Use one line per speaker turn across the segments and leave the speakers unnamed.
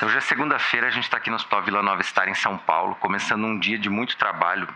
Hoje é segunda-feira, a gente está aqui no Hospital Vila Nova Star em São Paulo, começando um dia de muito trabalho.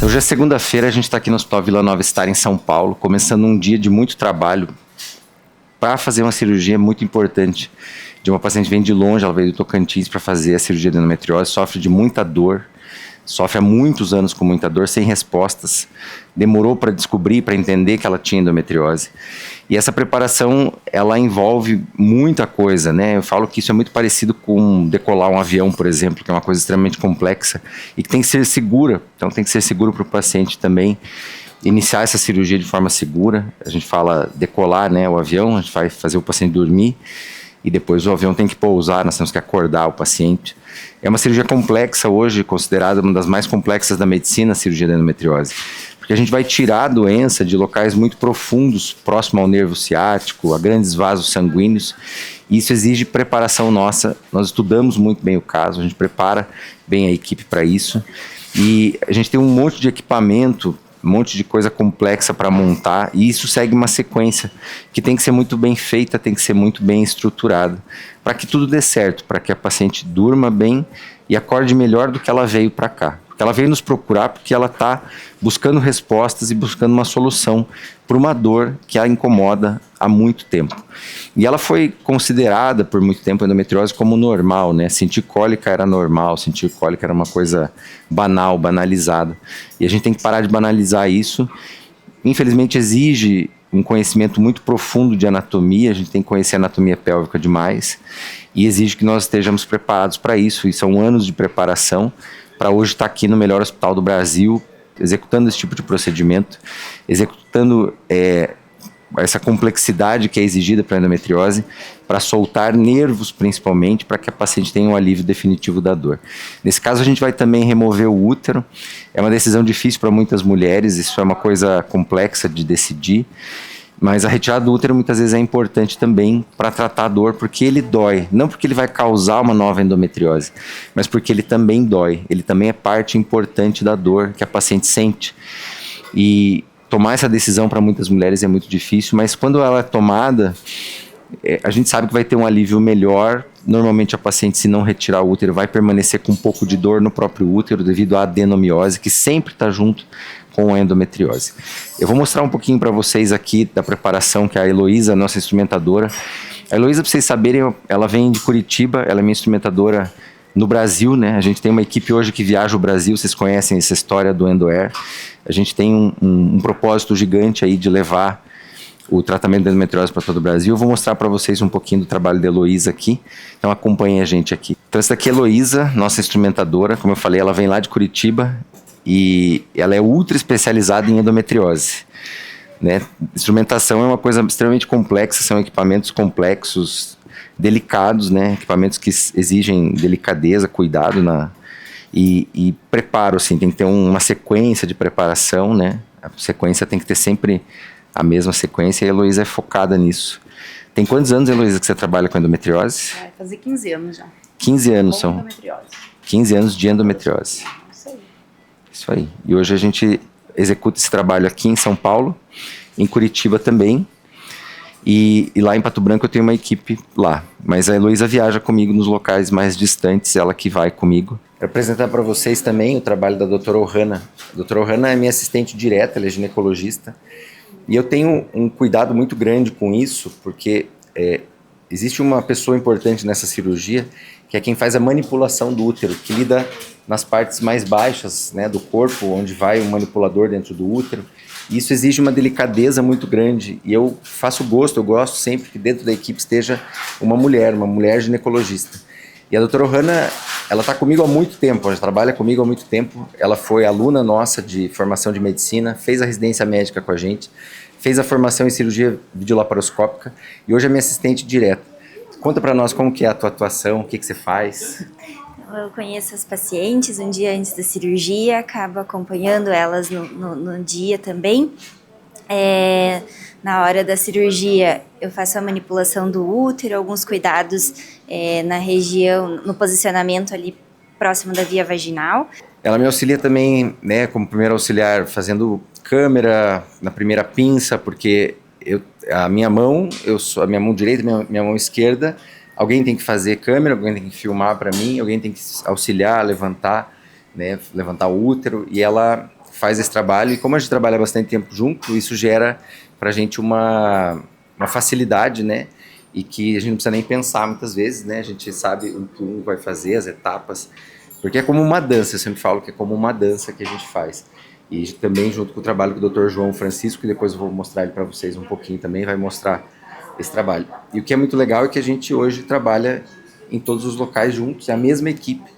Hoje é segunda-feira, a gente está aqui no Hospital Vila Nova Star em São Paulo, começando um dia de muito trabalho para fazer uma cirurgia muito importante. De uma paciente que vem de longe, ela veio do Tocantins para fazer a cirurgia de endometriose, sofre de muita dor, sofre há muitos anos com muita dor, sem respostas. Demorou para descobrir, para entender que ela tinha endometriose. E essa preparação, ela envolve muita coisa, né? Eu falo que isso é muito parecido com decolar um avião, por exemplo, que é uma coisa extremamente complexa e que tem que ser segura. Então tem que ser seguro para o paciente também iniciar essa cirurgia de forma segura. A gente fala decolar, né, o avião, a gente vai fazer o paciente dormir e depois o avião tem que pousar, nós temos que acordar o paciente. É uma cirurgia complexa hoje, considerada uma das mais complexas da medicina, a cirurgia da endometriose. Porque a gente vai tirar a doença de locais muito profundos, próximo ao nervo ciático, a grandes vasos sanguíneos. E isso exige preparação nossa. Nós estudamos muito bem o caso, a gente prepara bem a equipe para isso. E a gente tem um monte de equipamento, um monte de coisa complexa para montar, e isso segue uma sequência que tem que ser muito bem feita, tem que ser muito bem estruturada, para que tudo dê certo, para que a paciente durma bem e acorde melhor do que ela veio para cá. Porque ela veio nos procurar porque ela está buscando respostas e buscando uma solução para uma dor que a incomoda há muito tempo. E ela foi considerada por muito tempo a endometriose como normal, né? Sentir cólica era normal, sentir cólica era uma coisa banal, banalizada. E a gente tem que parar de banalizar isso. Infelizmente exige um conhecimento muito profundo de anatomia, a gente tem que conhecer a anatomia pélvica demais e exige que nós estejamos preparados para isso, e são anos de preparação para hoje estar aqui no melhor hospital do Brasil, executando esse tipo de procedimento, executando essa complexidade que é exigida para a endometriose, para soltar nervos principalmente, para que a paciente tenha um alívio definitivo da dor. Nesse caso a gente vai também remover o útero, é uma decisão difícil para muitas mulheres, isso é uma coisa complexa de decidir, mas a retirada do útero muitas vezes é importante também para tratar a dor, porque ele dói. Não porque ele vai causar uma nova endometriose, mas porque ele também dói. Ele também é parte importante da dor que a paciente sente. E tomar essa decisão para muitas mulheres é muito difícil, mas quando ela é tomada, a gente sabe que vai ter um alívio melhor. Normalmente a paciente, se não retirar o útero, vai permanecer com um pouco de dor no próprio útero devido à adenomiose, que sempre está junto com a endometriose. Eu vou mostrar um pouquinho para vocês aqui da preparação que a Heloísa, nossa instrumentadora. A Heloísa, para vocês saberem, ela vem de Curitiba, ela é minha instrumentadora no Brasil, né? A gente tem uma equipe hoje que viaja o Brasil, vocês conhecem essa história do EndoAir. A gente tem um propósito gigante aí de levar o tratamento da endometriose para todo o Brasil. Eu vou mostrar para vocês um pouquinho do trabalho da Heloísa aqui, então acompanhem a gente aqui. Então essa daqui é a Heloísa, nossa instrumentadora, como eu falei, ela vem lá de Curitiba, e ela é ultra especializada em endometriose, né? Instrumentação é uma coisa extremamente complexa, são equipamentos complexos, delicados, né? Equipamentos que exigem delicadeza, cuidado e preparo, assim, tem que ter uma sequência de preparação, né? A sequência tem que ter sempre a mesma sequência, e a Heloísa é focada nisso. Tem quantos anos, Heloísa, que você trabalha com endometriose?
Vai fazer 15 anos já.
15 anos
com
são.
Endometriose.
15 anos de endometriose. Isso aí. E hoje a gente executa esse trabalho aqui em São Paulo, em Curitiba também, e lá em Pato Branco eu tenho uma equipe lá. Mas a Heloísa viaja comigo nos locais mais distantes, ela que vai comigo. Quero apresentar para vocês também o trabalho da doutora Ohana. A doutora Ohana é minha assistente direta, ela é ginecologista, e eu tenho um cuidado muito grande com isso, porque existe uma pessoa importante nessa cirurgia, que é quem faz a manipulação do útero, que lida nas partes mais baixas, né, do corpo, onde vai o manipulador dentro do útero. E isso exige uma delicadeza muito grande. E eu faço gosto, eu gosto sempre que dentro da equipe esteja uma mulher ginecologista. E a doutora Ohana, ela está comigo há muito tempo, ela trabalha comigo há muito tempo. Ela foi aluna nossa de formação de medicina, fez a residência médica com a gente, fez a formação em cirurgia videolaparoscópica e hoje é minha assistente direta. Conta para nós como que é a tua atuação, o que você faz.
Eu conheço as pacientes um dia antes da cirurgia, acabo acompanhando elas no dia também. Na hora da cirurgia, eu faço a manipulação do útero, alguns cuidados na região, no posicionamento ali próximo da via vaginal.
Ela me auxilia também, né, como primeiro auxiliar, fazendo câmera na primeira pinça, porque a minha mão, a minha mão direita, minha mão esquerda, alguém tem que fazer câmera, alguém tem que filmar para mim, alguém tem que auxiliar, levantar, né, levantar o útero, e ela faz esse trabalho. E como a gente trabalha bastante tempo junto, isso gera para a gente uma facilidade, né, e que a gente não precisa nem pensar muitas vezes, né, a gente sabe o que um vai fazer, as etapas. Porque é como uma dança, eu sempre falo que é como uma dança que a gente faz. E também junto com o trabalho do Dr. João Francisco, que depois eu vou mostrar ele para vocês um pouquinho também, vai mostrar esse trabalho. E o que é muito legal é que a gente hoje trabalha em todos os locais juntos, é a mesma equipe,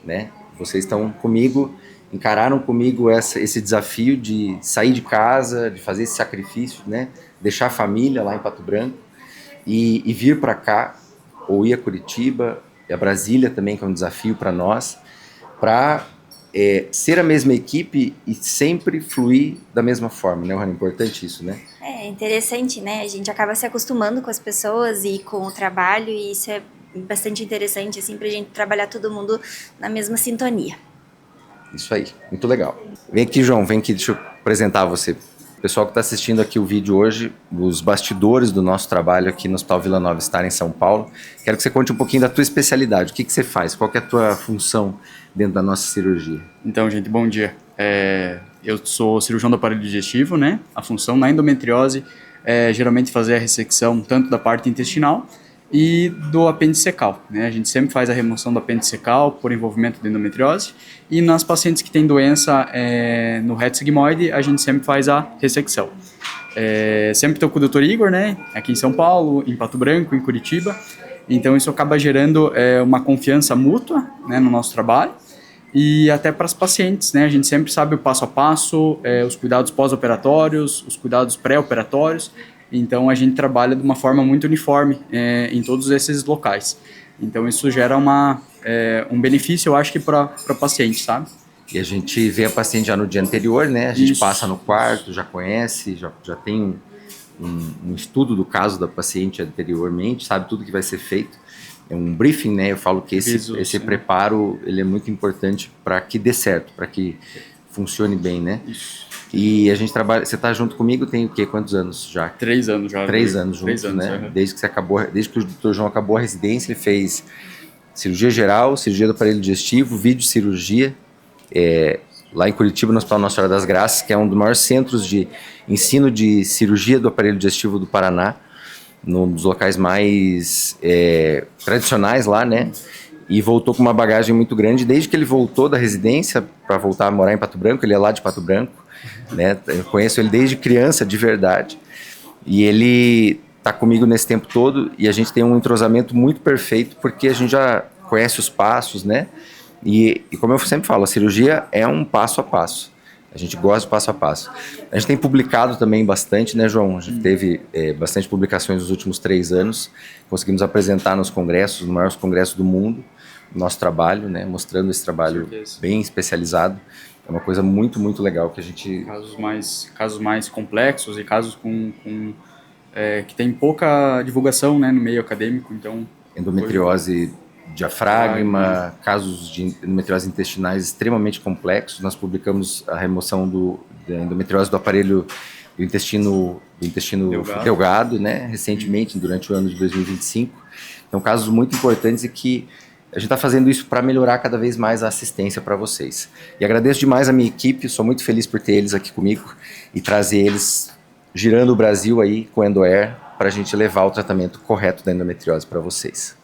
né? Vocês estão comigo, encararam comigo esse desafio de sair de casa, de fazer esse sacrifício, né? Deixar a família lá em Pato Branco e vir para cá, ou ir a Curitiba, e a Brasília também, que é um desafio para nós, para ser a mesma equipe e sempre fluir da mesma forma, né, Rony? Importante isso, né?
É interessante, né? A gente acaba se acostumando com as pessoas e com o trabalho, e isso é bastante interessante, assim, pra gente trabalhar todo mundo na mesma sintonia.
Isso aí, muito legal. Vem aqui, João, vem aqui, deixa eu apresentar você. O pessoal que está assistindo aqui o vídeo hoje, os bastidores do nosso trabalho aqui no Hospital Vila Nova Star em São Paulo. Quero que você conte um pouquinho da tua especialidade. O que você faz? Qual que é a tua função dentro da nossa cirurgia?
Então, gente, bom dia. Eu sou cirurgião do aparelho digestivo, né? A função na endometriose é geralmente fazer a ressecção tanto da parte intestinal e do apêndice secal, né? A gente sempre faz a remoção do apêndice secal por envolvimento de endometriose, e nas pacientes que têm doença no reto sigmoide, a gente sempre faz a ressecção. Sempre estou com o Dr. Igor, né? Aqui em São Paulo, em Pato Branco, em Curitiba. Então isso acaba gerando uma confiança mútua, né, no nosso trabalho. E até para as pacientes, né? A gente sempre sabe o passo a passo, os cuidados pós-operatórios, os cuidados pré-operatórios. Então a gente trabalha de uma forma muito uniforme em todos esses locais. Então isso gera um benefício, eu acho que para o paciente, sabe?
E a gente vê a paciente já no dia anterior, né? A gente
Isso.
passa no quarto, já conhece, já tem um estudo do caso da paciente anteriormente, sabe tudo que vai ser feito. É um briefing, né? Eu falo que esse preparo ele é muito importante para que dê certo, para que funcione bem, né?
Isso.
E a gente trabalha. Você está junto comigo tem o quê? Quantos anos já?
3 anos já.
3 anos juntos,
3 anos,
né?
Uhum.
Desde que o Dr. João acabou a residência, ele fez cirurgia geral, cirurgia do aparelho digestivo, videocirurgia, lá em Curitiba, no Hospital Nossa Senhora das Graças, que é um dos maiores centros de ensino de cirurgia do aparelho digestivo do Paraná, num dos locais mais tradicionais lá, né? E voltou com uma bagagem muito grande. Desde que ele voltou da residência para voltar a morar em Pato Branco, ele é lá de Pato Branco, né? Eu conheço ele desde criança, de verdade. E ele tá comigo nesse tempo todo e a gente tem um entrosamento muito perfeito porque a gente já conhece os passos, né? E como eu sempre falo, a cirurgia é um passo a passo. A gente gosta do passo a passo. A gente tem publicado também bastante, né, João? A gente teve bastante publicações nos últimos 3 anos. Conseguimos apresentar nos congressos, nos maiores congressos do mundo, o nosso trabalho, né? Mostrando esse trabalho bem especializado. É uma coisa muito, muito legal que a gente...
Casos mais complexos e casos que tem pouca divulgação, né, no meio acadêmico, então...
Endometriose diafragma, casos de endometriose intestinais extremamente complexos. Nós publicamos a remoção da endometriose do aparelho do intestino delgado, né, recentemente, durante o ano de 2025. Então, casos muito importantes e que a gente está fazendo isso para melhorar cada vez mais a assistência para vocês. E agradeço demais a minha equipe, sou muito feliz por ter eles aqui comigo e trazer eles girando o Brasil aí com o EndoAir para a gente levar o tratamento correto da endometriose para vocês.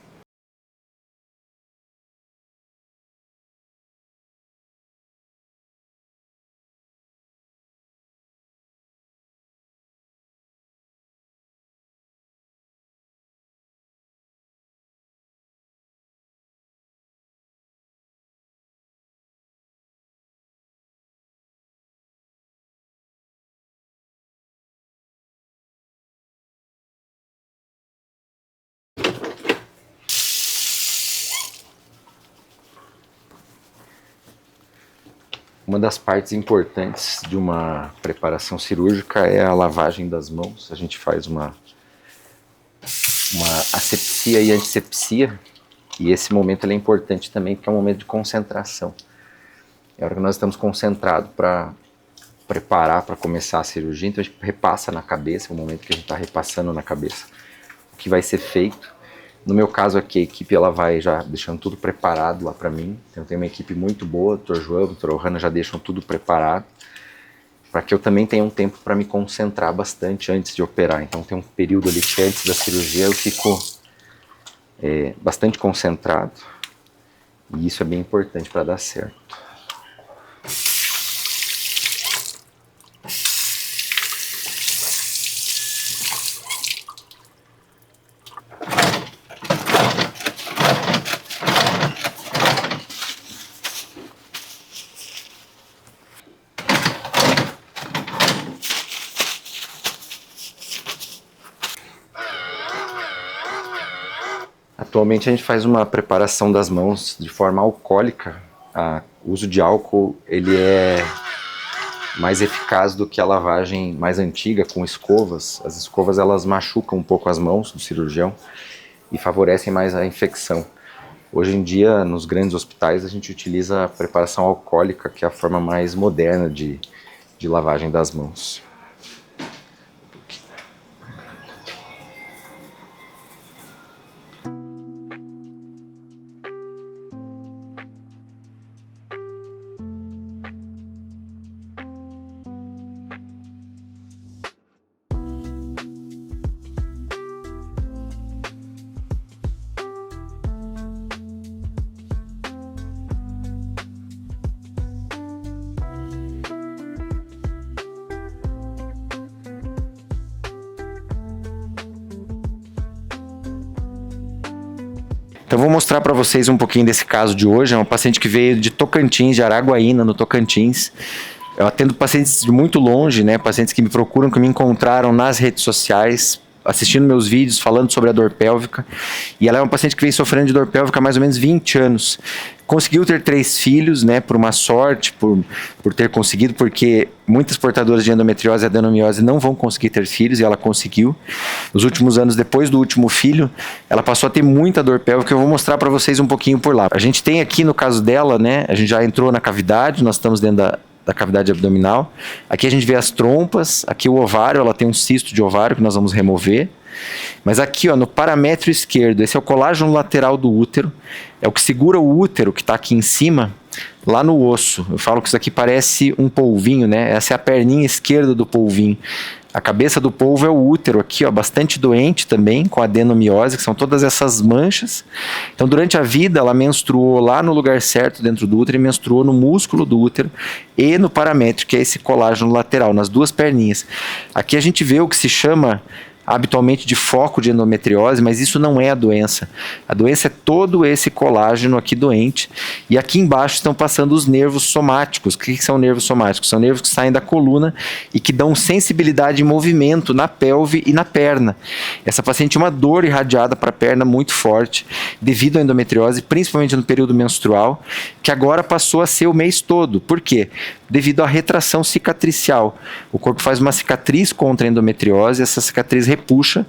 Uma das partes importantes de uma preparação cirúrgica é a lavagem das mãos. A gente faz uma asepsia e antisepsia, e esse momento ele é importante também porque é um momento de concentração. É a hora que nós estamos concentrados para preparar para começar a cirurgia, então a gente repassa na cabeça, é o momento que a gente está repassando na cabeça o que vai ser feito. No meu caso aqui, a equipe ela vai já deixando tudo preparado lá para mim. Então, eu tenho uma equipe muito boa, o Dr. João, o Dr. Ohana já deixam tudo preparado, para que eu também tenha um tempo para me concentrar bastante antes de operar. Então tem um período ali que antes da cirurgia eu fico bastante concentrado, e isso é bem importante para dar certo. Atualmente a gente faz uma preparação das mãos de forma alcoólica. O uso de álcool ele é mais eficaz do que a lavagem mais antiga com escovas. As escovas elas machucam um pouco as mãos do cirurgião e favorecem mais a infecção. Hoje em dia, nos grandes hospitais, a gente utiliza a preparação alcoólica, que é a forma mais moderna de lavagem das mãos. Então vou mostrar para vocês um pouquinho desse caso de hoje. É uma paciente que veio de Tocantins, de Araguaína, no Tocantins. Eu atendo pacientes de muito longe, né? Pacientes que me procuram, que me encontraram nas redes sociais, assistindo meus vídeos, falando sobre a dor pélvica. E ela é uma paciente que vem sofrendo de dor pélvica há mais ou menos 20 anos. Conseguiu ter 3 filhos, né? Por uma sorte, por ter conseguido, porque muitas portadoras de endometriose e adenomiose não vão conseguir ter filhos, e ela conseguiu. Nos últimos anos, depois do último filho, ela passou a ter muita dor pélvica. Eu vou mostrar para vocês um pouquinho por lá. A gente tem aqui, no caso dela, né? A gente já entrou na cavidade, nós estamos dentro da cavidade abdominal. Aqui a gente vê as trompas, aqui o ovário, ela tem um cisto de ovário que nós vamos remover. Mas aqui, ó, no paramétrio esquerdo, esse é o colágeno lateral do útero, é o que segura o útero, que está aqui em cima, lá no osso. Eu falo que isso aqui parece um polvinho, né? Essa é a perninha esquerda do polvinho. A cabeça do polvo é o útero aqui, ó, bastante doente também, com adenomiose, que são todas essas manchas. Então, durante a vida, ela menstruou lá no lugar certo dentro do útero e menstruou no músculo do útero e no paramétrio, que é esse colágeno lateral, nas duas perninhas. Aqui a gente vê o que se chama habitualmente de foco de endometriose, mas isso não é a doença. A doença é todo esse colágeno aqui doente, e aqui embaixo estão passando os nervos somáticos. O que são nervos somáticos? São nervos que saem da coluna e que dão sensibilidade e movimento na pelve e na perna. Essa paciente tinha uma dor irradiada para a perna muito forte, devido à endometriose, principalmente no período menstrual, que agora passou a ser o mês todo. Por quê? Devido à retração cicatricial. O corpo faz uma cicatriz contra a endometriose, essa cicatriz repuxa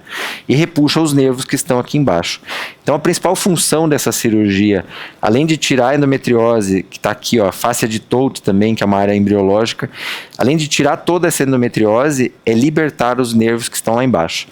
os nervos que estão aqui embaixo. Então a principal função dessa cirurgia, além de tirar a endometriose, que está aqui, ó, a fáscia de Touto também, que é uma área embriológica, além de tirar toda essa endometriose, é libertar os nervos que estão lá embaixo.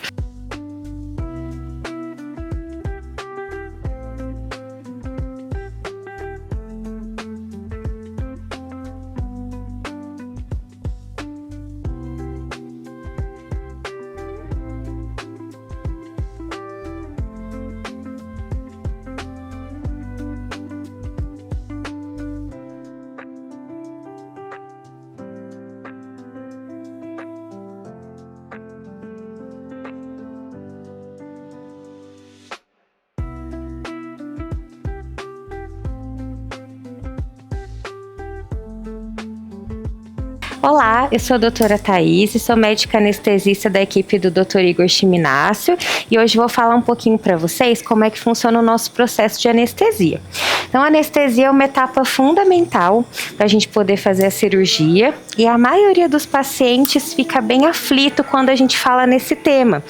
Olá, eu sou a doutora Thaís, sou médica anestesista da equipe do Dr. Igor Chiminácio e hoje vou falar um pouquinho para vocês como é que funciona o nosso processo de anestesia. Então, a anestesia é uma etapa fundamental para a gente poder fazer a cirurgia e a maioria dos pacientes fica bem aflito quando a gente fala nesse tema.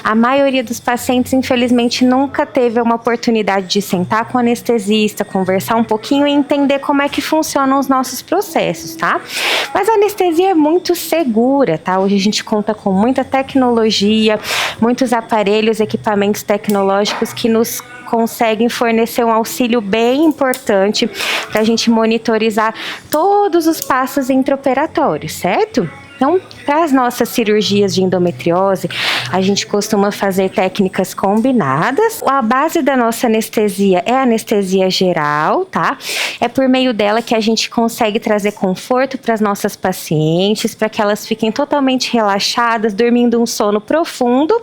A maioria dos pacientes, infelizmente, nunca teve uma oportunidade de sentar com o anestesista, conversar um pouquinho e entender como é que funcionam os nossos processos, tá? Mas a anestesia é muito segura, tá? Hoje a gente conta com muita tecnologia, muitos aparelhos, equipamentos tecnológicos que nos conseguem fornecer um auxílio bem importante para a gente monitorizar todos os passos intraoperatórios, certo? Então, para as nossas cirurgias de endometriose, a gente costuma fazer técnicas combinadas. A base da nossa anestesia é a anestesia geral, tá? É por meio dela que a gente consegue trazer conforto para as nossas pacientes, para que elas fiquem totalmente relaxadas, dormindo um sono profundo,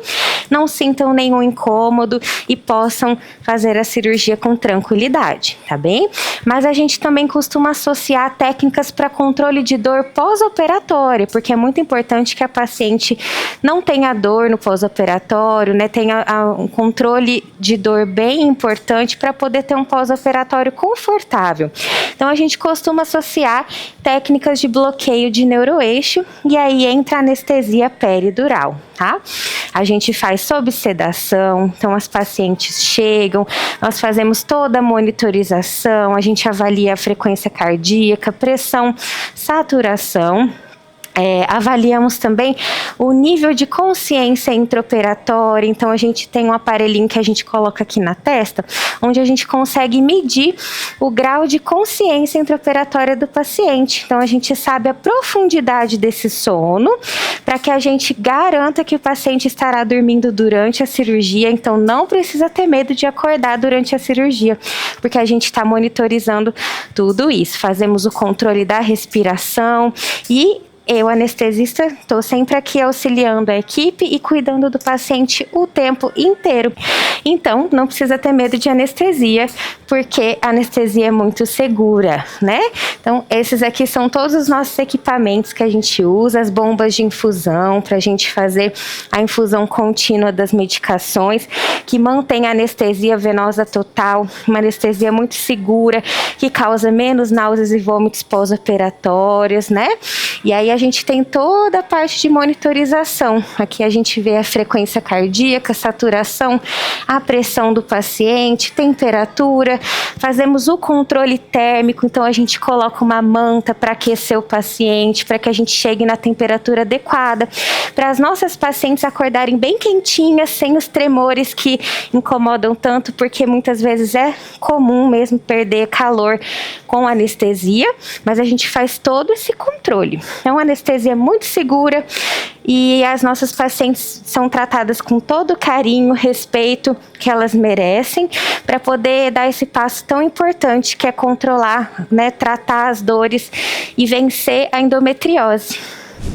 não sintam nenhum incômodo e possam fazer a cirurgia com tranquilidade, tá bem? Mas a gente também costuma associar técnicas para controle de dor pós-operatória, porque é muito importante que a paciente não tenha dor no pós-operatório, né? Tenha um controle de dor bem importante para poder ter um pós-operatório confortável. Então, a gente costuma associar técnicas de bloqueio de neuroeixo e aí entra a anestesia peridural, tá? A gente faz sob sedação, então as pacientes chegam, nós fazemos toda a monitorização, a gente avalia a frequência cardíaca, pressão, saturação. Avaliamos também o nível de consciência intraoperatória, então a gente tem um aparelhinho que a gente coloca aqui na testa, onde a gente consegue medir o grau de consciência intraoperatória do paciente. Então a gente sabe a profundidade desse sono, para que a gente garanta que o paciente estará dormindo durante a cirurgia, então não precisa ter medo de acordar durante a cirurgia, porque a gente está monitorizando tudo isso. Fazemos o controle da respiração e eu, anestesista, estou sempre aqui auxiliando a equipe e cuidando do paciente o tempo inteiro. Então, não precisa ter medo de anestesia, porque a anestesia é muito segura, né? Então, esses aqui são todos os nossos equipamentos que a gente usa, as bombas de infusão, para a gente fazer a infusão contínua das medicações, que mantém a anestesia venosa total, uma anestesia muito segura, que causa menos náuseas e vômitos pós-operatórios, né? E aí a gente tem toda a parte de monitorização. Aqui a gente vê a frequência cardíaca, saturação, a pressão do paciente, temperatura. Fazemos o controle térmico, então a gente coloca uma manta para aquecer o paciente, para que a gente chegue na temperatura adequada, para as nossas pacientes acordarem bem quentinhas, sem os tremores que incomodam tanto, porque muitas vezes é comum mesmo perder calor com anestesia, mas a gente faz todo esse controle. É uma anestesia muito segura e as nossas pacientes são tratadas com todo o carinho, respeito que elas merecem, para poder dar esse passo tão importante que é controlar, né, tratar as dores e vencer a endometriose.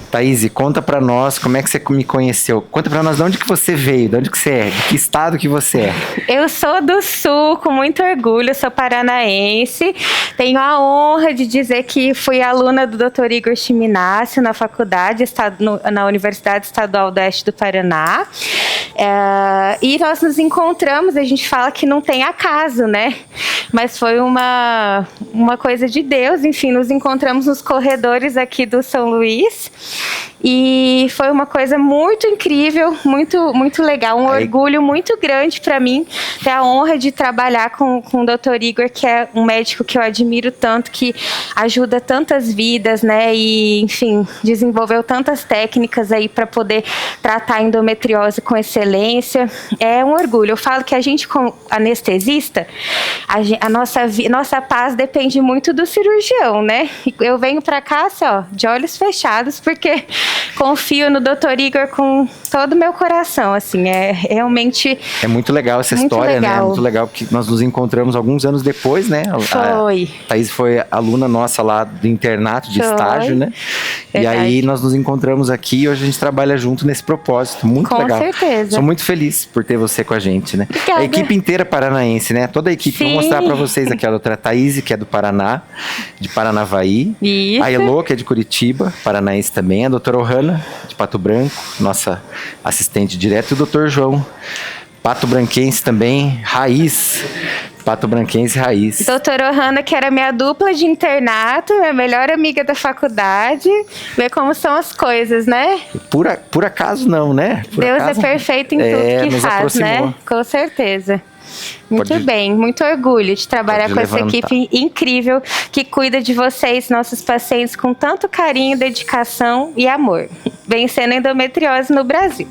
Thaís, conta pra nós como é que você me conheceu. Conta pra nós de onde que você veio, de onde que você é, de que estado que você é.
Eu sou do Sul, com muito orgulho, sou paranaense. Tenho a honra de dizer que fui aluna do Dr. Igor Chiminácio na faculdade, na Universidade Estadual do Oeste do Paraná. E nós nos encontramos, a gente fala que não tem acaso, né? Mas foi uma coisa de Deus, enfim, nos encontramos nos corredores aqui do São Luís. E foi uma coisa muito incrível, muito, muito legal, um orgulho muito grande para mim ter a honra de trabalhar com o Dr. Igor, que é um médico que eu admiro tanto, que ajuda tantas vidas, né? E, enfim, desenvolveu tantas técnicas aí para poder tratar a endometriose com excelência. É um orgulho. Eu falo que a gente, como anestesista, a nossa paz depende muito do cirurgião, né? Eu venho para cá, assim, ó, de olhos fechados, porque confio no Dr. Igor com todo o meu coração, assim, é realmente...
É muito legal essa história, né? É muito legal, porque nós nos encontramos alguns anos depois, né?
Foi.
A Thaís foi aluna nossa lá do internato de estágio, né? E aí nós nos encontramos aqui e hoje a gente trabalha junto nesse propósito. Muito legal.
Com certeza.
Sou muito feliz por ter você com a gente, né?
Obrigada.
A equipe inteira paranaense, né? Toda a equipe.
Sim.
Vou mostrar pra vocês aqui a doutora Thaís, que é do Paraná, de Paranavaí.
Isso.
A Elô, que é de Curitiba, paranaense também. A doutora Ohana, de Pato Branco, nossa assistente direto. E o doutor João, Pato Branquense também, raiz. Pato Branquense raiz.
Doutora Ohana, que era minha dupla de internato, minha melhor amiga da faculdade. Vê como são as coisas, né?
Por acaso não, né? Por
Deus
acaso,
é perfeito em tudo que
nos
faz,
aproximou.
né? Com certeza. Muito
Pode-
bem, muito orgulho de trabalhar
Pode
com essa
levantar.
equipe incrível que cuida de vocês, nossos pacientes, com tanto carinho, dedicação e amor. Vencendo a endometriose no Brasil.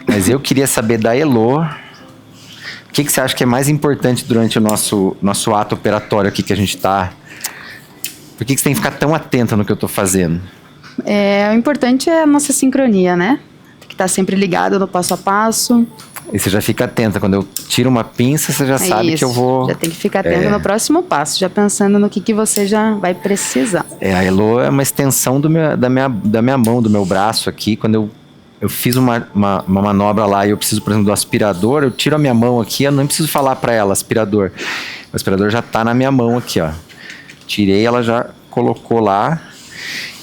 Mas eu queria saber da Elô, o que você acha que é mais importante durante o nosso ato operatório aqui que a gente está? Por que você tem que ficar tão atenta no que eu estou fazendo?
O importante é a nossa sincronia, né? Tem que estar sempre ligado no passo a passo.
E você já fica atenta, quando eu tiro uma pinça, você já sabe
Isso,
que eu vou...
já tem que ficar atento no próximo passo, já pensando no que você já vai precisar.
A Elô é uma extensão da minha mão, do meu braço aqui. Quando eu fiz uma manobra lá e eu preciso, por exemplo, do aspirador, eu tiro a minha mão aqui, eu não preciso falar para ela, aspirador. O aspirador já tá na minha mão aqui, ó. Tirei, ela já colocou lá.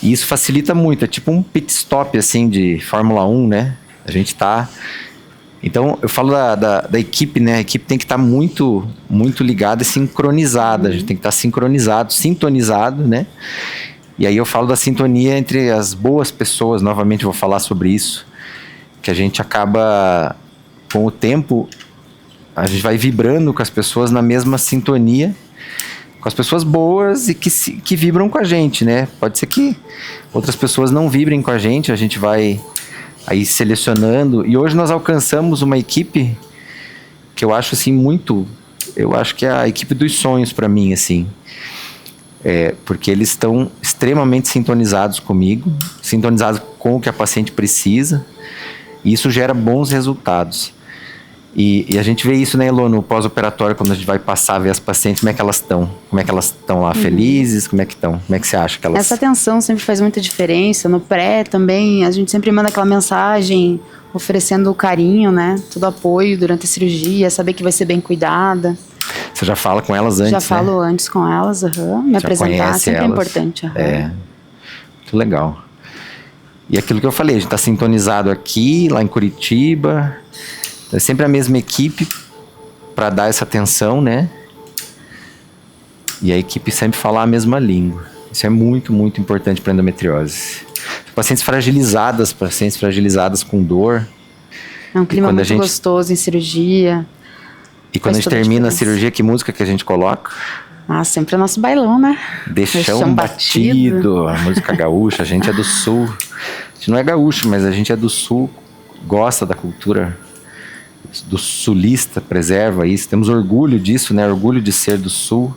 E isso facilita muito, é tipo um pit stop, assim, de Fórmula 1, né? A gente tá... Então, eu falo da equipe, né? A equipe tem que estar muito, muito ligada e sincronizada. A gente tem que estar sincronizado, sintonizado, né? E aí eu falo da sintonia entre as boas pessoas, novamente vou falar sobre isso, que a gente acaba, com o tempo, a gente vai vibrando com as pessoas na mesma sintonia, com as pessoas boas e que vibram com a gente, né? Pode ser que outras pessoas não vibrem com a gente vai aí selecionando, e hoje nós alcançamos uma equipe que eu acho assim eu acho que é a equipe dos sonhos para mim, assim. Porque eles estão extremamente sintonizados comigo, sintonizados com o que a paciente precisa, e isso gera bons resultados. E a gente vê isso, né, Elô, no pós-operatório, quando a gente vai passar a ver as pacientes, como é que elas estão? Como é que elas estão lá, felizes? Como é que estão? Como é que você acha que elas...
Essa atenção sempre faz muita diferença. No pré também, a gente sempre manda aquela mensagem oferecendo carinho, né? Todo apoio durante a cirurgia, saber que vai ser bem cuidada.
Você já fala com elas antes,
Já
né?
falo antes com elas, me
Já
apresentar,
conhece
sempre é
elas.
importante.
Muito legal. E aquilo que eu falei, a gente está sintonizado aqui, lá em Curitiba, é sempre a mesma equipe para dar essa atenção, né? E a equipe sempre falar a mesma língua. Isso é muito, muito importante para endometriose. Pacientes fragilizadas com dor.
É um clima
quando a
muito
gente-
gostoso em cirurgia.
E quando
Faz
a gente
toda a
termina a
diferença.
cirurgia, que música que a gente coloca?
Sempre é nosso bailão, né?
De chão
Chão
batido, a música gaúcha. A gente é do sul. A gente não é gaúcho, mas a gente é do sul, gosta da cultura do sulista, preserva isso. Temos orgulho disso, né? Orgulho de ser do sul,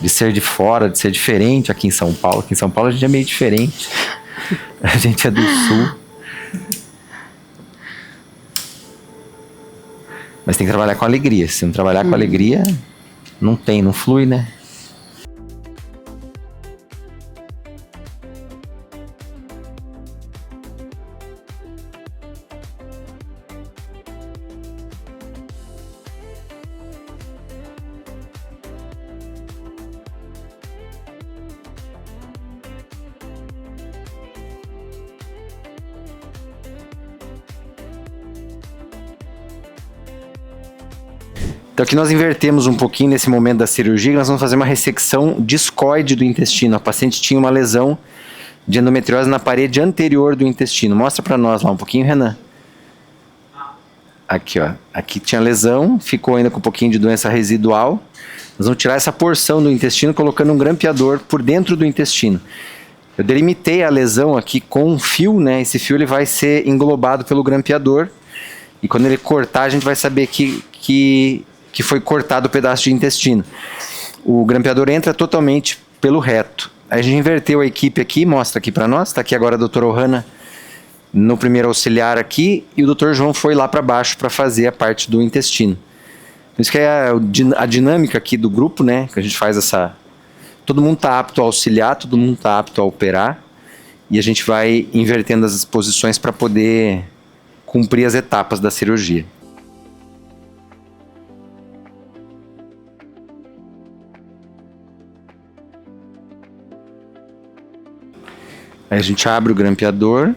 de ser de fora, de ser diferente aqui em São Paulo. Aqui em São Paulo a gente é meio diferente. A gente é do sul. Mas tem que trabalhar com alegria. Se não trabalhar com alegria, não flui, né? Então aqui nós invertemos um pouquinho nesse momento da cirurgia, nós vamos fazer uma ressecção discoide do intestino. A paciente tinha uma lesão de endometriose na parede anterior do intestino. Mostra para nós lá um pouquinho, Renan. Aqui, ó. Aqui tinha lesão, ficou ainda com um pouquinho de doença residual. Nós vamos tirar essa porção do intestino colocando um grampeador por dentro do intestino. Eu delimitei a lesão aqui com um fio, né? Esse fio ele vai ser englobado pelo grampeador. E quando ele cortar, a gente vai saber que foi cortado o pedaço de intestino. O grampeador entra totalmente pelo reto. Aí a gente inverteu a equipe aqui, mostra aqui para nós. Está aqui agora a doutora Ohana no primeiro auxiliar aqui, e o doutor João foi lá para baixo para fazer a parte do intestino. Isso que é a dinâmica aqui do grupo, né? Que a gente faz essa... Todo mundo está apto a auxiliar, todo mundo está apto a operar, e a gente vai invertendo as posições para poder cumprir as etapas da cirurgia. Aí a gente abre o grampeador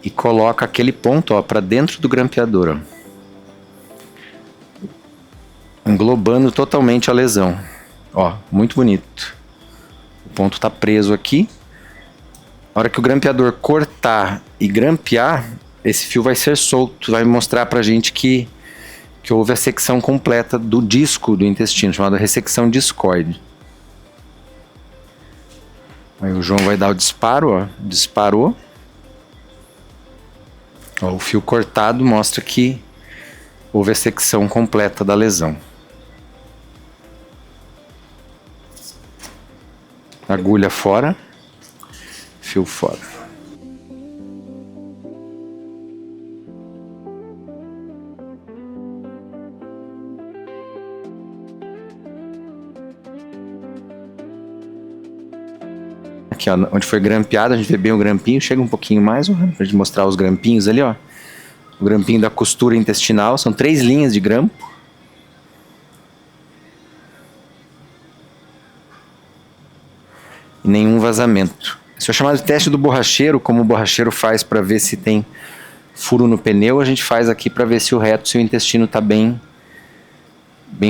e coloca aquele ponto para dentro do grampeador, ó, englobando totalmente a lesão. Ó, muito bonito. O ponto está preso aqui. A hora que o grampeador cortar e grampear, esse fio vai ser solto, vai mostrar pra gente que houve a secção completa do disco do intestino, chamada ressecção discoide. Aí o João vai dar o disparo, ó, disparou. Ó, o fio cortado mostra que houve a secção completa da lesão. Agulha fora, fio fora. Aqui, ó, onde foi grampeado, a gente vê bem o grampinho. Chega um pouquinho mais, pra gente mostrar os grampinhos ali, ó. O grampinho da costura intestinal, são 3 linhas de grampo. E nenhum vazamento. Isso é chamado de teste do borracheiro, como o borracheiro faz para ver se tem furo no pneu, a gente faz aqui para ver se o reto, se o intestino está bem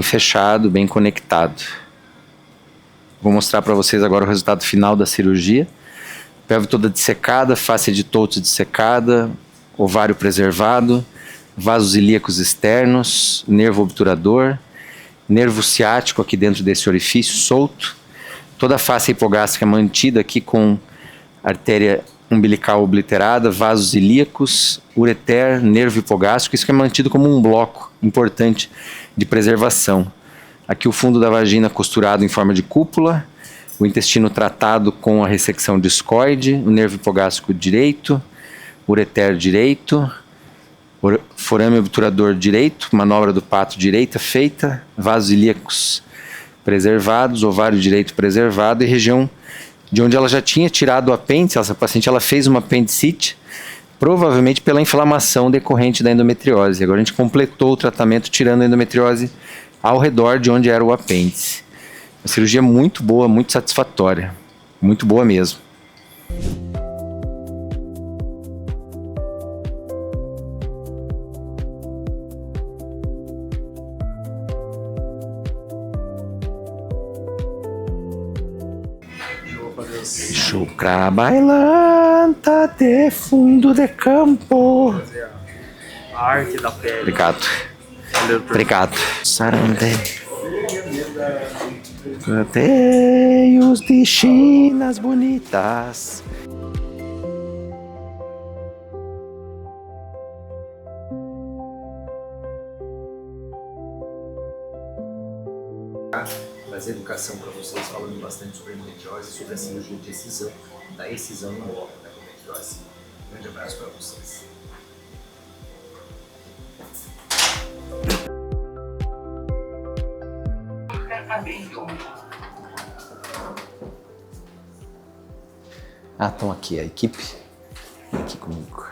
fechado, bem conectado. Vou mostrar para vocês agora o resultado final da cirurgia. Pelve toda dissecada, face de Toutos dissecada, ovário preservado, vasos ilíacos externos, nervo obturador, nervo ciático aqui dentro desse orifício solto, toda a face hipogástrica mantida aqui com artéria umbilical obliterada, vasos ilíacos, ureter, nervo hipogástrico, isso que é mantido como um bloco importante de preservação. Aqui o fundo da vagina costurado em forma de cúpula, o intestino tratado com a ressecção discoide, o nervo hipogástrico direito, ureter direito, forame obturador direito, manobra do pato direita feita, vasos ilíacos preservados, ovário direito preservado e região de onde ela já tinha tirado o apêndice. Essa paciente ela fez uma apendicite, provavelmente pela inflamação decorrente da endometriose. Agora a gente completou o tratamento tirando a endometriose ao redor de onde era o apêndice. Uma cirurgia muito boa, muito satisfatória, muito boa mesmo. Chucra bailanta de fundo de campo.
A arte da pele.
Obrigado. Obrigado. Sarande. Canteios de chinas bonitas. Trazer educação para vocês, falando bastante sobre endometriose, sobre a cirurgia de excisão, da excisão no órgão da endometriose. Um grande abraço para vocês. Ah, estão aqui a equipe. Aqui comigo.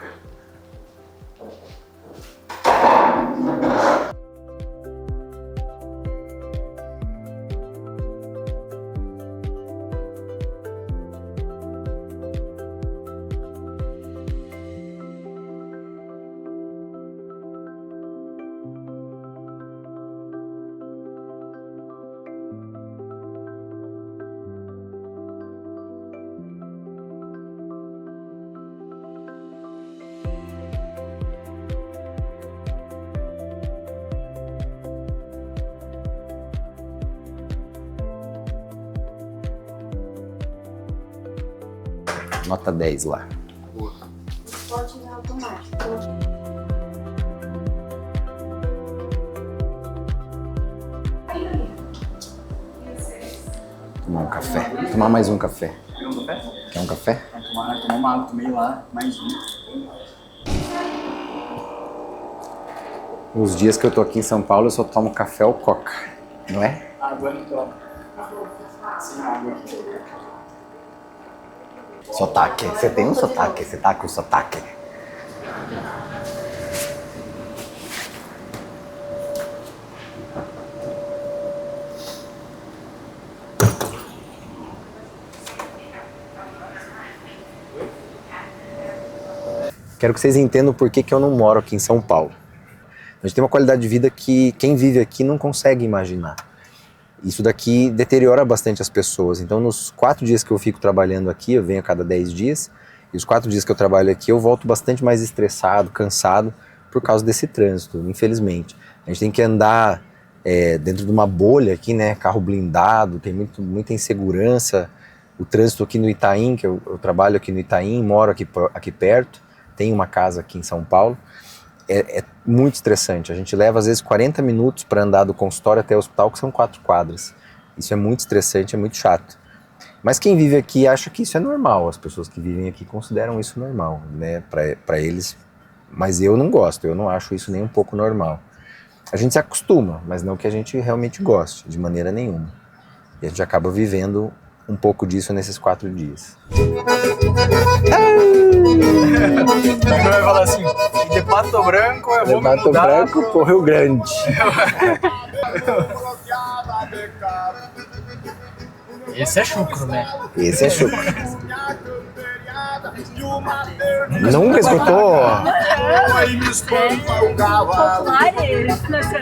nota 10 lá.
Pode usar automático.
Tomar um café. Tomar mais um café.
Quer um café?
Quer um café?
Tomar uma água, tomei lá, mais um.
Os dias que eu tô aqui em São Paulo, eu só tomo café ou coca, não é?
Água eu não tomo. Sem água aqui.
Sotaque. Você tem um sotaque, você tá com sotaque. Quero que vocês entendam por que eu não moro aqui em São Paulo. A gente tem uma qualidade de vida que quem vive aqui não consegue imaginar. Isso daqui deteriora bastante as pessoas. Então, nos 4 dias que eu fico trabalhando aqui, eu venho a cada 10 dias, e os 4 dias que eu trabalho aqui, eu volto bastante mais estressado, cansado, por causa desse trânsito, infelizmente. A gente tem que andar dentro de uma bolha aqui, né? Carro blindado, tem muita insegurança. O trânsito aqui no Itaim, que eu trabalho aqui no Itaim, moro aqui perto, tenho uma casa aqui em São Paulo. É muito estressante. A gente leva às vezes 40 minutos para andar do consultório até o hospital, que são 4 quadras. Isso é muito estressante, é muito chato. Mas quem vive aqui acha que isso é normal. As pessoas que vivem aqui consideram isso normal, né? Para eles. Mas eu não gosto, eu não acho isso nem um pouco normal. A gente se acostuma, mas não que a gente realmente goste, de maneira nenhuma. E a gente acaba vivendo um pouco disso nesses 4 dias.
Então vai falar assim, de Pato Branco eu vou
Pato
mudar
Branco pro Rio Grande.
Esse é chucro, né?
Esse é chucro. Nunca escutou?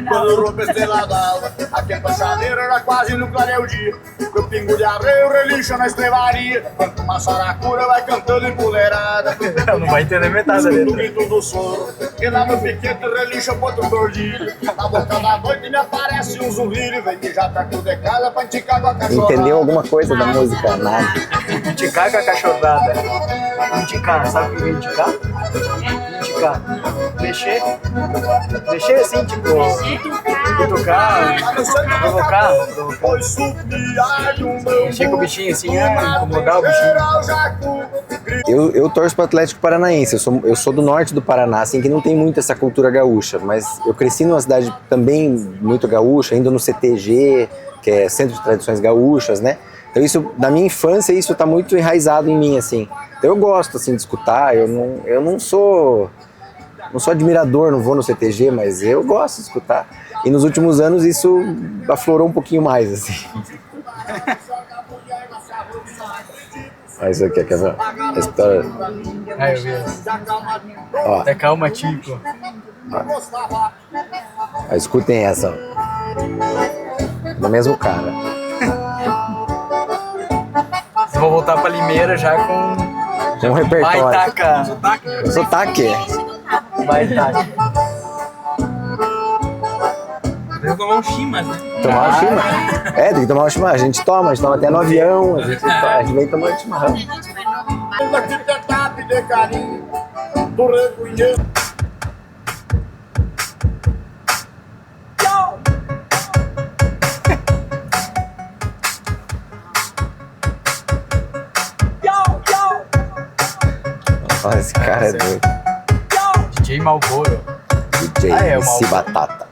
Quando rompe a estrela d'alva, a quenta-chaneira era quase no clareio dia. O pingo de arreio relincha na estrevaria. Quando uma saracura vai cantando empoleirada.
Não vai entender metade
No
dele.
grito do soro, e lá no piquete relincha outro gordilho. Na boca da noite me aparece um zumbilho. Vem de já perto de casa pra enticar com a cachorrada.
Entendeu alguma coisa da música? Nada.
Indicar com a cachorrada. Indicar, sabe o que é indicar? Indicar. Mexer. Mexer assim, tipo. Cutucar. Provocar.
Foi supiar de um bambu.
Mexer com o bichinho assim, incomodar o bichinho.
Eu torço pro Atlético Paranaense, eu sou do norte do Paraná, assim, que não tem muito essa cultura gaúcha, mas eu cresci numa cidade também muito gaúcha, ainda no CTG, que é Centro de Tradições Gaúchas, né? Então isso, na minha infância, isso tá muito enraizado em mim, assim. Então eu gosto, assim, de escutar, eu não sou admirador, não vou no CTG, mas eu gosto de escutar. E nos últimos anos isso aflorou um pouquinho mais, assim. Olha isso aqui, quer ver? A história.
Ai, eu vi.
Ó,
Até calma, Tico.
ó, escutem essa. Do mesmo cara.
Eu vou voltar pra Limeira já com
Tem um repertório.
Baitaca.
Sotaque.
Baitaca.
Deve tomar um chimas, né?
Tomar um chimarrão. Tem que tomar um chimarrão. A gente toma até no avião, a gente vem tomando chimarrão.
Daqui que é tap de carinho, do reconheço.
Olha, esse cara é doido.
DJ Malboro.
DJ
Ah, é, o
MC
Malboro.
Batata.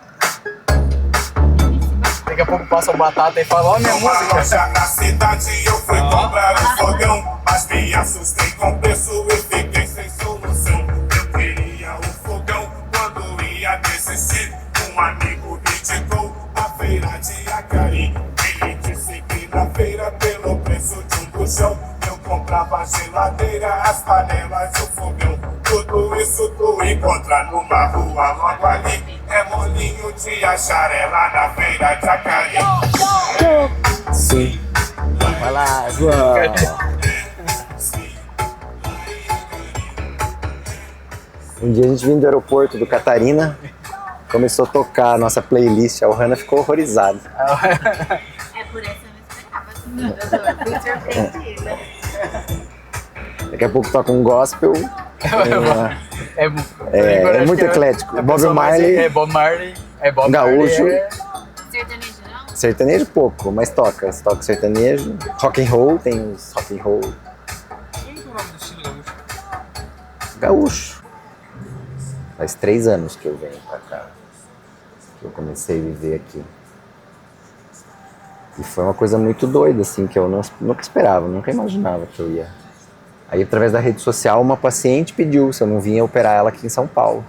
Daqui a pouco passa o Batata e fala, ó, minha música.
Já na cidade eu fui comprar um fogão, mas me assustei com o preço e fiquei sem solução. Eu queria um fogão quando ia descer. Um amigo me indicou a feira de Acari. Ele disse que na feira, pelo preço de um buchão, eu comprava a geladeira, as panelas e o fogão. Tudo isso tu encontra numa rua logo ali. É molinho de achar ela na feira de Acari.
Sim. Vai lá, João. Um dia a gente vindo do aeroporto do Catarina, começou a tocar a nossa playlist, a Ohana ficou horrorizada.
É por essa eu não esperava. Eu fui surpreendida.
Daqui a pouco toca um gospel.
É
muito eclético. Bob Marley.
Bob Marley.
Gaúcho.
Sertanejo não?
Sertanejo pouco, mas toca sertanejo. Rock and roll, tem uns rock and roll.
Como que é o nome do estilo gaúcho?
Gaúcho. Faz 3 anos que eu venho pra cá. Que eu comecei a viver aqui. E foi uma coisa muito doida, assim, que eu nunca esperava, nunca imaginava que eu ia. Aí, através da rede social, uma paciente pediu se eu não vinha operar ela aqui em São Paulo.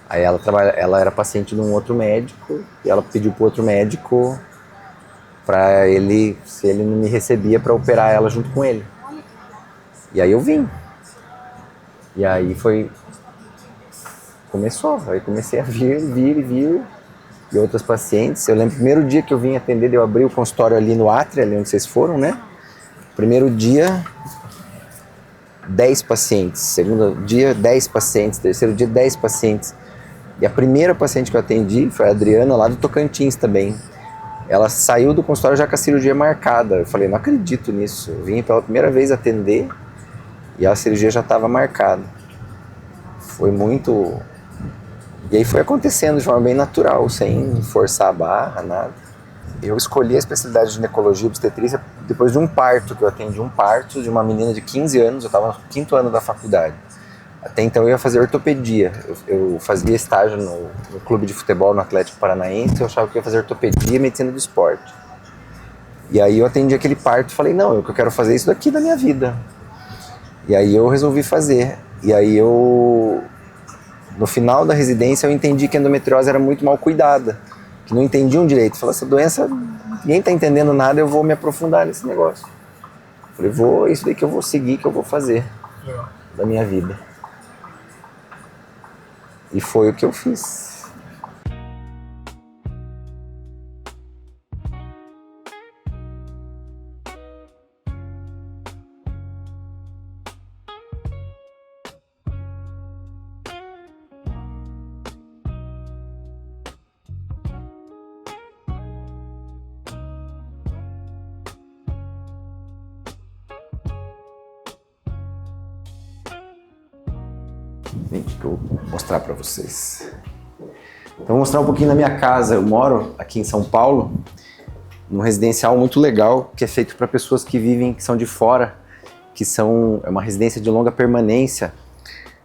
Aí ela era paciente de um outro médico, e ela pediu pro outro médico para ele, se ele não me recebia, para operar ela junto com ele. E aí eu vim. E aí começou, aí comecei a vir, e outras pacientes. Eu lembro, o primeiro dia que eu vim atender, eu abri o consultório ali no Átria, ali onde vocês foram, né? Primeiro dia, 10 pacientes. Segundo dia, 10 pacientes. Terceiro dia, 10 pacientes. E a primeira paciente que eu atendi foi a Adriana, lá do Tocantins também. Ela saiu do consultório já com a cirurgia marcada. Eu falei, não acredito nisso. Eu vim pela primeira vez atender e a cirurgia já estava marcada. Foi muito... E aí foi acontecendo de forma bem natural, sem forçar a barra, nada. Eu escolhi a especialidade de ginecologia e obstetrícia depois de um parto, que eu atendi um parto de uma menina de 15 anos, eu estava no 5º ano da faculdade. Até então eu ia fazer ortopedia. Eu fazia estágio no clube de futebol, no Atlético Paranaense, eu achava que ia fazer ortopedia e medicina do esporte. E aí eu atendi aquele parto e falei, não, eu quero fazer isso daqui da minha vida. E aí eu resolvi fazer. E aí no final da residência eu entendi que a endometriose era muito mal cuidada, que não entendiam direito. Falei, essa doença, ninguém está entendendo nada, eu vou me aprofundar nesse negócio. Falei, isso daí que eu vou seguir, que eu vou fazer da minha vida. E foi o que eu fiz. Gente, que eu vou mostrar para vocês. Então, vou mostrar um pouquinho da minha casa. Eu moro aqui em São Paulo, num residencial muito legal, que é feito para pessoas que são de fora, é uma residência de longa permanência.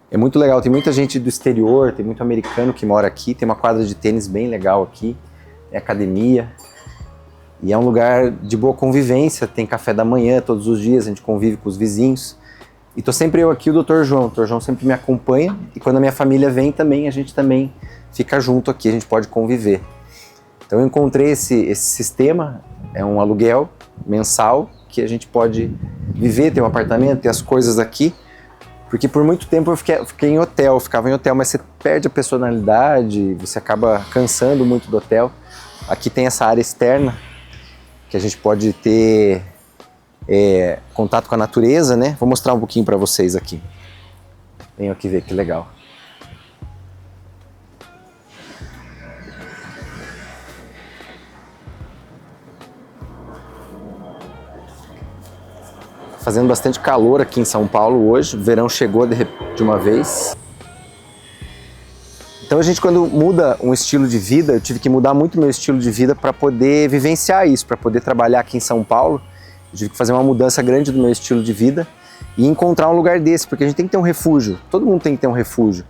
É muito legal, tem muita gente do exterior, tem muito americano que mora aqui, tem uma quadra de tênis bem legal aqui, tem academia. E é um lugar de boa convivência, tem café da manhã todos os dias, a gente convive com os vizinhos. E tô sempre eu aqui, o Dr. João. O Dr. João sempre me acompanha. E quando a minha família vem também, a gente também fica junto aqui, a gente pode conviver. Então eu encontrei esse sistema, é um aluguel mensal, que a gente pode viver, ter um apartamento, ter as coisas aqui. Porque por muito tempo eu ficava em hotel, mas você perde a personalidade, você acaba cansando muito do hotel. Aqui tem essa área externa, que a gente pode ter... contato com a natureza, né? Vou mostrar um pouquinho para vocês aqui. Venham aqui ver que legal. Fazendo bastante calor aqui em São Paulo hoje. O verão chegou de uma vez. Então a gente, quando muda um estilo de vida, eu tive que mudar muito meu estilo de vida para poder vivenciar isso, para poder trabalhar aqui em São Paulo. Eu tive que fazer uma mudança grande do meu estilo de vida e encontrar um lugar desse, porque a gente tem que ter um refúgio. Todo mundo tem que ter um refúgio.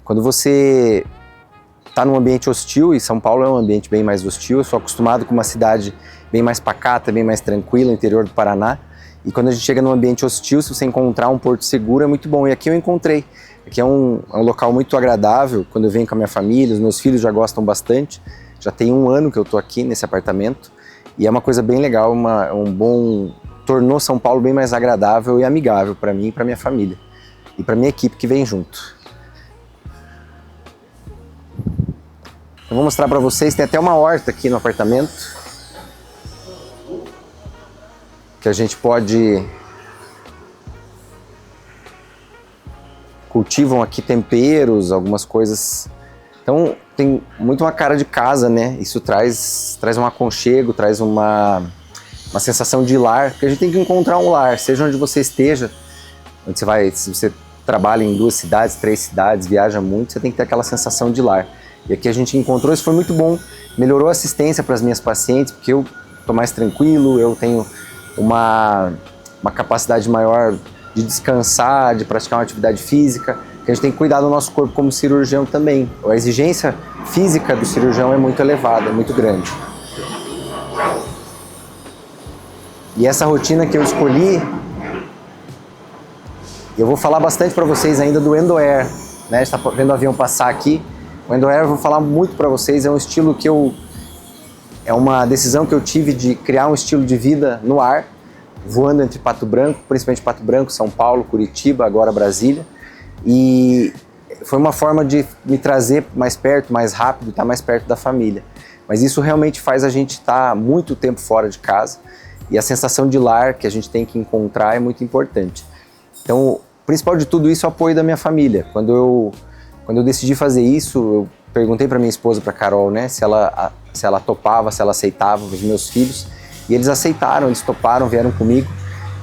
Quando você está num ambiente hostil, e São Paulo é um ambiente bem mais hostil, eu sou acostumado com uma cidade bem mais pacata, bem mais tranquila, interior do Paraná. E quando a gente chega num ambiente hostil, se você encontrar um porto seguro, é muito bom. E aqui eu encontrei. Aqui é um local muito agradável. Quando eu venho com a minha família, os meus filhos já gostam bastante. Já tem 1 ano que eu estou aqui nesse apartamento. E é uma coisa bem legal, tornou São Paulo bem mais agradável e amigável para mim e para minha família. E para minha equipe que vem junto. Eu vou mostrar para vocês, tem até uma horta aqui no apartamento. Que a gente pode... Cultivam aqui temperos, algumas coisas. Então tem muito uma cara de casa, né? Isso traz um aconchego, traz uma sensação de lar. Porque a gente tem que encontrar um lar, seja onde você esteja. onde se você trabalha em 2 cidades, 3 cidades, viaja muito, você tem que ter aquela sensação de lar. E aqui a gente encontrou, isso foi muito bom, melhorou a assistência para as minhas pacientes, porque eu estou mais tranquilo, eu tenho uma capacidade maior de descansar, de praticar uma atividade física, que a gente tem que cuidar do nosso corpo como cirurgião também. A exigência física do cirurgião é muito elevada, é muito grande. E essa rotina que eu escolhi, eu vou falar bastante para vocês ainda do EndoAir, né? Está vendo o avião passar aqui. O EndoAir eu vou falar muito para vocês, é um estilo que é uma decisão que eu tive de criar um estilo de vida no ar, voando entre Pato Branco, principalmente Pato Branco, São Paulo, Curitiba, agora Brasília. E foi uma forma de me trazer mais perto, mais rápido, estar mais perto da família. Mas isso realmente faz a gente estar muito tempo fora de casa e a sensação de lar que a gente tem que encontrar é muito importante. Então, o principal de tudo isso é o apoio da minha família. Quando eu decidi fazer isso, eu perguntei para minha esposa, para Carol, né, se ela topava, se ela aceitava os meus filhos. E eles aceitaram, eles toparam, vieram comigo.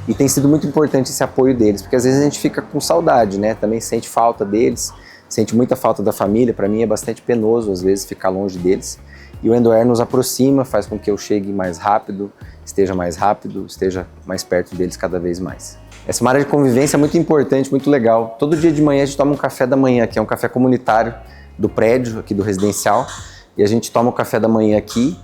E tem sido muito importante esse apoio deles, porque às vezes a gente fica com saudade, né? Também sente falta deles, sente muita falta da família. Para mim é bastante penoso, às vezes, ficar longe deles. E o EndoAir nos aproxima, faz com que eu chegue mais rápido, esteja mais perto deles cada vez mais. Essa é uma área de convivência muito importante, muito legal. Todo dia de manhã a gente toma um café da manhã, que é um café comunitário do prédio, aqui do residencial. E a gente toma o café da manhã aqui.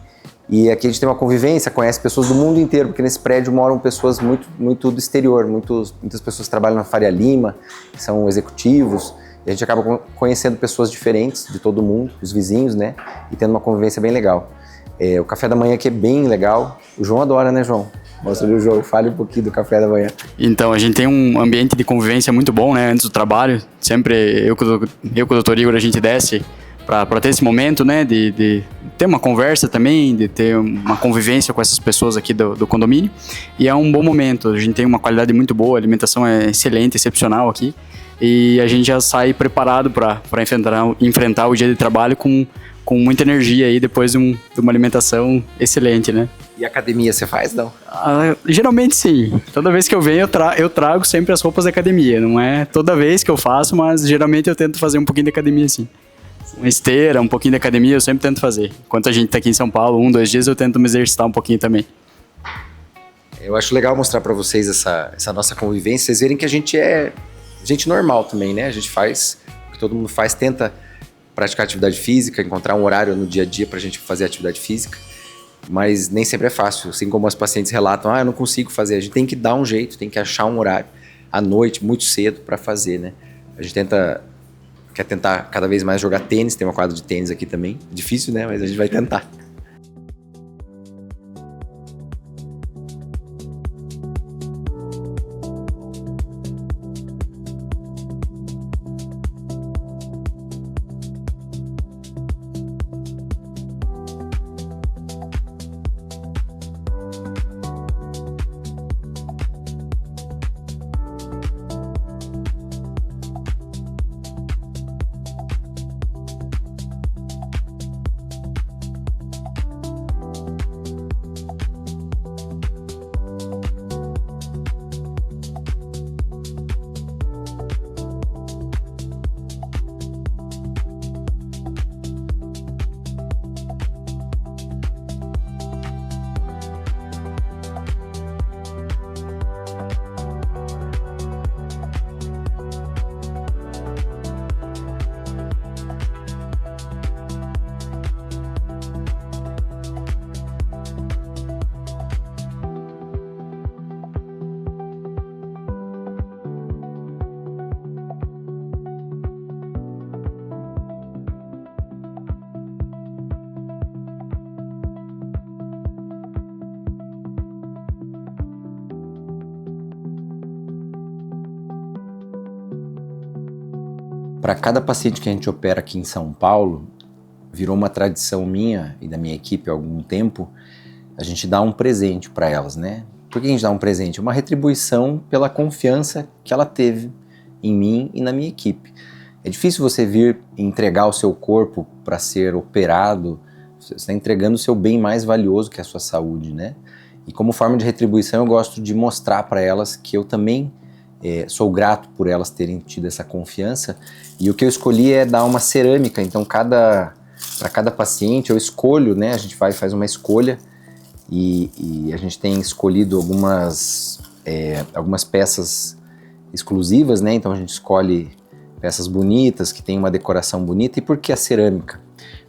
E aqui a gente tem uma convivência, conhece pessoas do mundo inteiro, porque nesse prédio moram pessoas muito do exterior, muitas pessoas trabalham na Faria Lima, são executivos, e a gente acaba conhecendo pessoas diferentes de todo mundo, os vizinhos, né, e tendo uma convivência bem legal. O café da manhã aqui é bem legal, o João adora, né, João? Mostra ali o João, fale um pouquinho do café da manhã.
Então, a gente tem um ambiente de convivência muito bom, né, antes do trabalho, sempre eu com o Dr. Igor a gente desce para ter esse momento, né, de ter uma conversa também, de ter uma convivência com essas pessoas aqui do condomínio, e é um bom momento, a gente tem uma qualidade muito boa, a alimentação é excelente, excepcional aqui, e a gente já sai preparado para enfrentar o dia de trabalho com muita energia aí, depois de uma alimentação excelente, né.
E academia você faz, não?
Geralmente sim, toda vez que eu venho eu trago sempre as roupas da academia, não é toda vez que eu faço, mas geralmente eu tento fazer um pouquinho de academia sim. Uma esteira, um pouquinho de academia, eu sempre tento fazer. Enquanto a gente tá aqui em São Paulo, 1-2 dias, eu tento me exercitar um pouquinho também.
Eu acho legal mostrar para vocês essa nossa convivência, vocês verem que a gente é gente normal também, né? A gente faz o que todo mundo faz, tenta praticar atividade física, encontrar um horário no dia a dia pra gente fazer atividade física, mas nem sempre é fácil, assim como as pacientes relatam, eu não consigo fazer, a gente tem que dar um jeito, tem que achar um horário à noite, muito cedo, para fazer, né? A gente quer tentar cada vez mais jogar tênis, tem uma quadra de tênis aqui também. Difícil, né? Mas a gente vai tentar. Para cada paciente que a gente opera aqui em São Paulo, virou uma tradição minha e da minha equipe há algum tempo, a gente dá um presente para elas, né? Por que a gente dá um presente? Uma retribuição pela confiança que ela teve em mim e na minha equipe. É difícil você vir entregar o seu corpo para ser operado, você está entregando o seu bem mais valioso, que é a sua saúde, né? E como forma de retribuição eu gosto de mostrar para elas que eu também sou grato por elas terem tido essa confiança. E o que eu escolhi é dar uma cerâmica. Então, para cada paciente eu escolho, né? A gente faz uma escolha e a gente tem escolhido algumas peças exclusivas, né? Então a gente escolhe peças bonitas, que tem uma decoração bonita. E por que a cerâmica?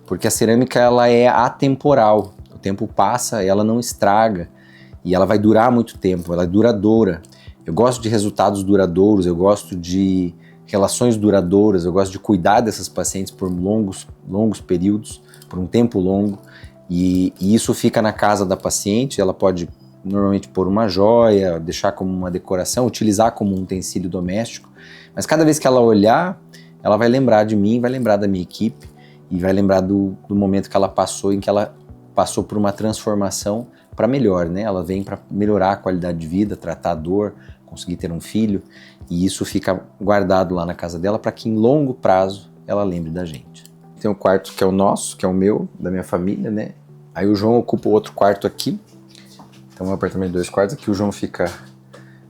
Porque a cerâmica ela é atemporal. O tempo passa, ela não estraga e ela vai durar muito tempo, ela é duradoura. Eu gosto de resultados duradouros, eu gosto de relações duradouras, eu gosto de cuidar dessas pacientes por longos períodos, por um tempo longo, e isso fica na casa da paciente. Ela pode normalmente pôr uma joia, deixar como uma decoração, utilizar como um utensílio doméstico, mas cada vez que ela olhar, ela vai lembrar de mim, vai lembrar da minha equipe e vai lembrar do momento que ela passou, em que ela passou por uma transformação para melhor, né? Ela vem para melhorar a qualidade de vida, tratar a dor, conseguir ter um filho, e isso fica guardado lá na casa dela para que em longo prazo ela lembre da gente. Tem um quarto que é o nosso, que é o meu, da minha família, né? Aí o João ocupa o outro quarto aqui. Então, um apartamento de 2 quartos, aqui o João fica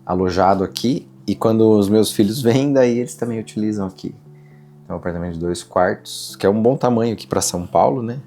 alojado aqui, e quando os meus filhos vêm, daí eles também utilizam aqui. Então, um apartamento de 2 quartos, que é um bom tamanho aqui para São Paulo, né?